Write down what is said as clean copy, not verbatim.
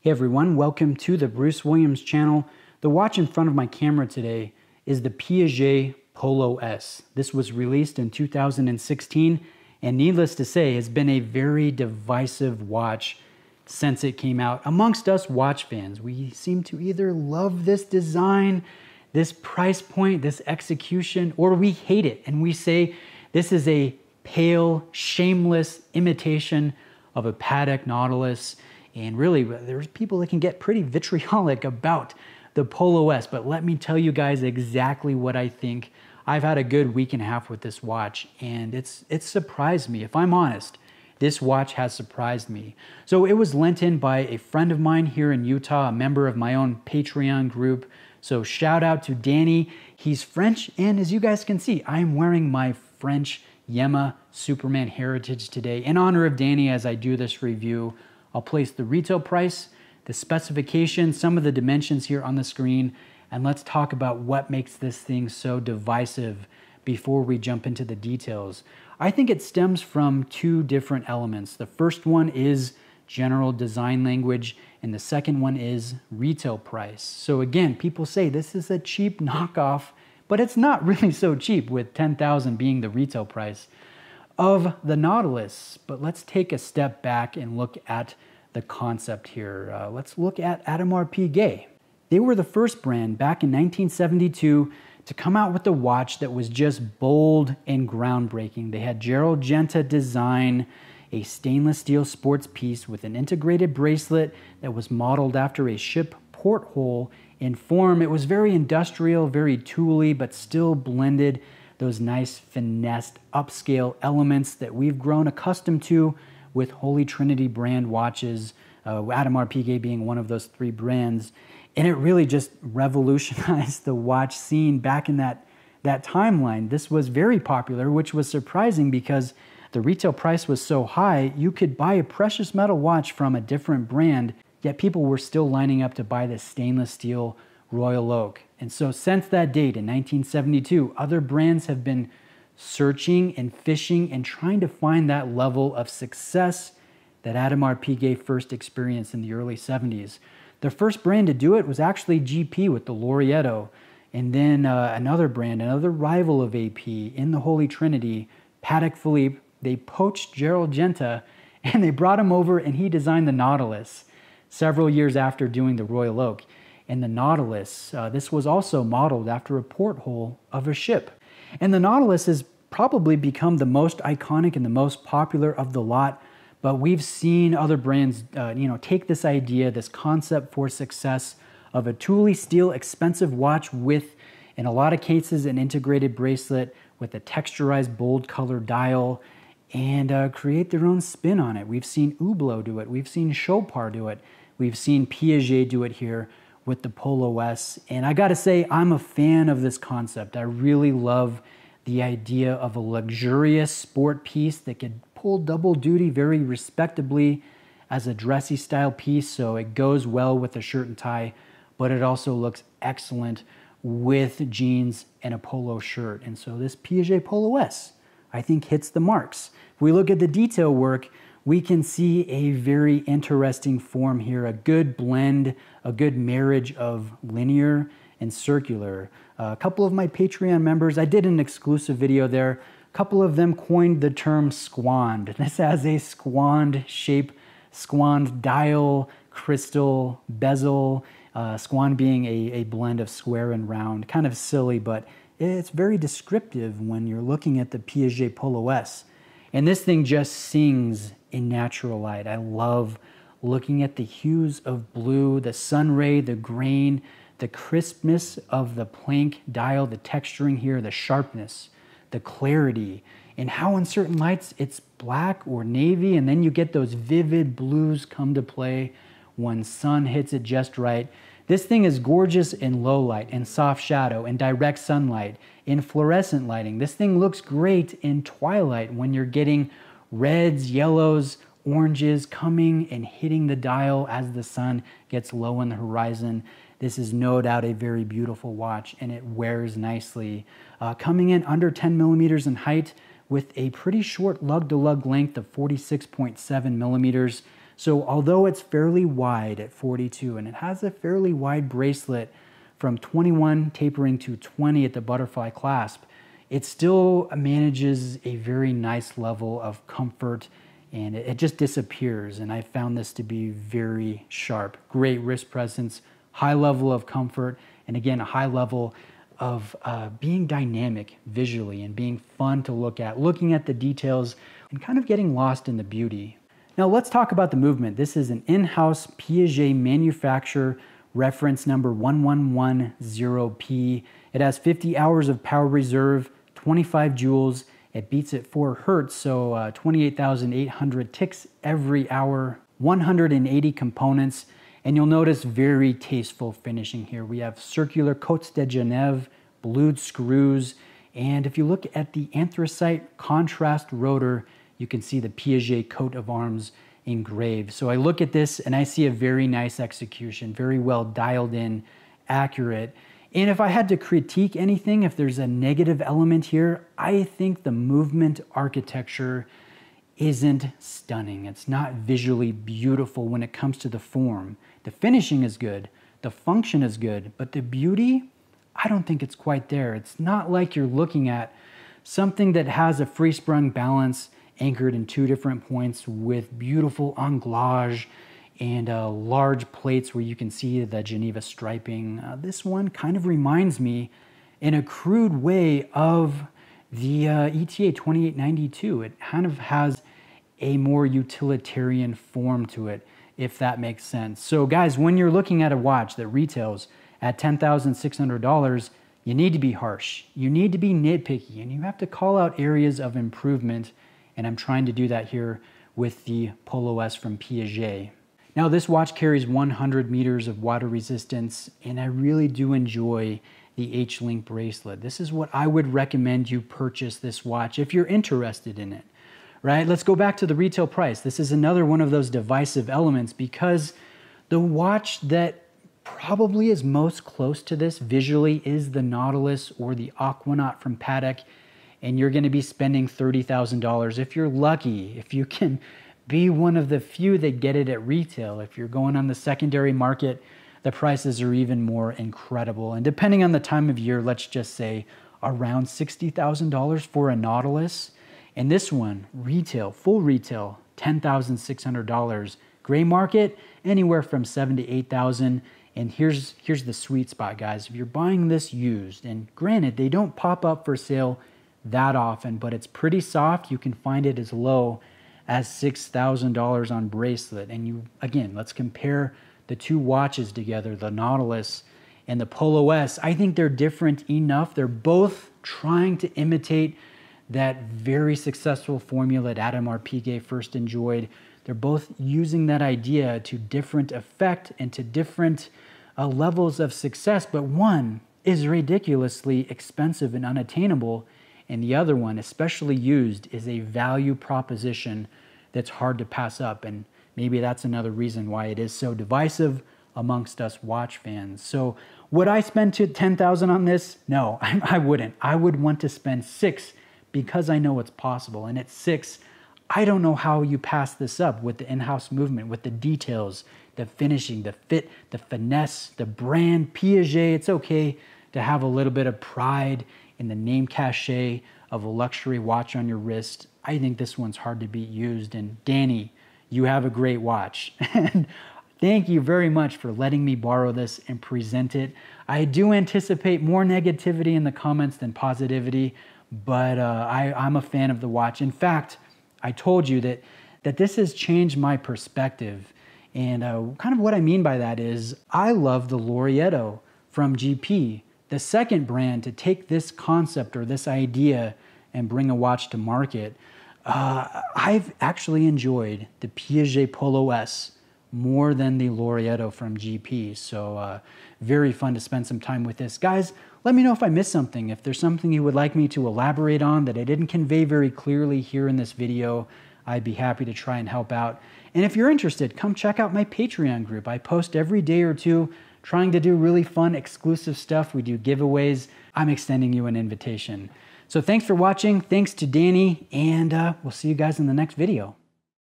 Hey everyone, welcome to the Bruce Williams channel. The watch in front of my camera today is the Piaget Polo S. This was released in 2016 and needless to say has been a very divisive watch since it came out. Amongst us watch fans, we seem to either love this design, this price point, this execution, or we hate it and we say this is a pale, shameless imitation of a Patek Nautilus. And really, there's people that can get pretty vitriolic about the Polo S, but let me tell you guys exactly what I think. I've had a good week and a half with this watch, and it's surprised me. If I'm honest, this watch has surprised me. So it was lent in by a friend of mine here in Utah, a member of my own Patreon group. So shout out to Danny. He's French, and as you guys can see, I'm wearing my French Yema Superman heritage today in honor of Danny as I do this review. I'll place the retail price, the specifications, some of the dimensions here on the screen, and let's talk about what makes this thing so divisive before we jump into the details. I think it stems from two different elements. The first one is general design language, and the second one is retail price. So again, people say this is a cheap knockoff, but it's not really so cheap with $10,000 being the retail price of the Nautilus. But let's take a step back and look at the concept here. Let's look at Audemars Piguet. They were the first brand back in 1972 to come out with a watch that was just bold and groundbreaking. They had Gerald Genta design a stainless steel sports piece with an integrated bracelet that was modeled after a ship porthole in form. It was very industrial, very tooly, but still blended those nice finessed upscale elements that we've grown accustomed to with Holy Trinity brand watches, Audemars Piguet being one of those three brands. And it really just revolutionized the watch scene back in that timeline. This was very popular, which was surprising because the retail price was so high, you could buy a precious metal watch from a different brand, yet people were still lining up to buy this stainless steel Royal Oak. And so since that date in 1972, other brands have been searching and fishing and trying to find that level of success that Audemars Piguet first experienced in the early 70s. The first brand to do it was actually GP with the Laureato, and then another brand, another rival of AP in the Holy Trinity, Patek Philippe. They poached Gerald Genta and they brought him over and he designed the Nautilus several years after doing the Royal Oak. And the Nautilus, this was also modeled after a porthole of a ship. And the Nautilus has probably become the most iconic and the most popular of the lot, but we've seen other brands take this idea, this concept for success of a tooly steel expensive watch with, in a lot of cases, an integrated bracelet with a texturized bold color dial and create their own spin on it. We've seen Hublot do it. We've seen Chopard do it. We've seen Piaget do it here with the Polo S. And I gotta say, I'm a fan of this concept. I really love the idea of a luxurious sport piece that could pull double duty very respectably as a dressy style piece, so it goes well with a shirt and tie, but it also looks excellent with jeans and a polo shirt. And so this Piaget Polo S, I think, hits the marks. If we look at the detail work, we can see a very interesting form here, a good blend, a good marriage of linear and circular. A couple of my Patreon members, I did an exclusive video there, a couple of them coined the term squand. This has a squand shape, squand dial, crystal, bezel, squand being a blend of square and round. Kind of silly, but it's very descriptive when you're looking at the Piaget Polo S. And this thing just sings in natural light. I love looking at the hues of blue, the sun ray, the grain, the crispness of the plank dial, the texturing here, the sharpness, the clarity, and how in certain lights it's black or navy, and then you get those vivid blues come to play when sun hits it just right. This thing is gorgeous in low light, in soft shadow, in direct sunlight, in fluorescent lighting. This thing looks great in twilight when you're getting reds, yellows, oranges coming and hitting the dial as the sun gets low on the horizon. This is no doubt a very beautiful watch, and it wears nicely. Coming in under 10 millimeters in height with a pretty short lug-to-lug length of 46.7 millimeters. So although it's fairly wide at 42 and it has a fairly wide bracelet from 21 tapering to 20 at the butterfly clasp, it still manages a very nice level of comfort, and it just disappears. And I found this to be very sharp. Great wrist presence, high level of comfort, and again, a high level of being dynamic visually and being fun to look at, looking at the details and kind of getting lost in the beauty. Now let's talk about the movement. This is an in-house Piaget manufacturer reference number 1110P. It has 50 hours of power reserve, 25 joules. It beats at 4 hertz, so 28,800 ticks every hour, 180 components. And you'll notice very tasteful finishing here. We have circular Côtes de Genève, blued screws, and if you look at the anthracite contrast rotor, you can see the Piaget coat of arms engraved. So I look at this and I see a very nice execution, very well dialed in, accurate. And if I had to critique anything, if there's a negative element here, I think the movement architecture isn't stunning. It's not visually beautiful when it comes to the form. The finishing is good, the function is good, but the beauty, I don't think it's quite there. It's not like you're looking at something that has a free sprung balance anchored in 2 different points with beautiful anglage and large plates where you can see the Geneva striping. This one kind of reminds me in a crude way of the ETA 2892. It kind of has a more utilitarian form to it, if that makes sense. So guys, when you're looking at a watch that retails at $10,600, you need to be harsh. You need to be nitpicky, and you have to call out areas of improvement. And I'm trying to do that here with the Polo S from Piaget. Now this watch carries 100 meters of water resistance, and I really do enjoy the H-Link bracelet. This is what I would recommend you purchase this watch if you're interested in it, right? Let's go back to the retail price. This is another one of those divisive elements because the watch that probably is most close to this visually is the Nautilus or the Aquanaut from Patek, and you're going to be spending $30,000 if you're lucky, if you can be one of the few that get it at retail. If you're going on the secondary market, the prices are even more incredible. And depending on the time of year, let's just say around $60,000 for a Nautilus. And this one, retail, full retail, $10,600. Gray market, anywhere from $7,000 to $8,000. And here's the sweet spot, guys. If you're buying this used, and granted, they don't pop up for sale that often, but it's pretty soft. You can find it as low as $6,000 on bracelet. And you, again, let's compare the 2 watches together, the Nautilus and the Polo S. I think they're different enough. They're both trying to imitate that very successful formula that Audemars Piguet first enjoyed. They're both using that idea to different effect and to different levels of success, but one is ridiculously expensive and unattainable, and the other one, especially used, is a value proposition that's hard to pass up. And maybe that's another reason why it is so divisive amongst us watch fans. So would I spend $10,000 on this? No, I wouldn't. I would want to spend $6,000 because I know it's possible. And at $6,000, I don't know how you pass this up with the in-house movement, with the details, the finishing, the fit, the finesse, the brand, Piaget. It's okay to have a little bit of pride in the name cachet of a luxury watch on your wrist. I think this one's hard to beat used. And Danny, you have a great watch. And thank you very much for letting me borrow this and present it. I do anticipate more negativity in the comments than positivity, but I'm a fan of the watch. In fact, I told you that this has changed my perspective. And kind of what I mean by that is I love the Laureato from GP, the second brand to take this concept or this idea and bring a watch to market. I've actually enjoyed the Piaget Polo S more than the Laureato from GP. So very fun to spend some time with this. Guys, let me know if I missed something. If there's something you would like me to elaborate on that I didn't convey very clearly here in this video, I'd be happy to try and help out. And if you're interested, come check out my Patreon group. I post every day or two trying to do really fun, exclusive stuff. We do giveaways. I'm extending you an invitation. So thanks for watching. Thanks to Danny, and we'll see you guys in the next video.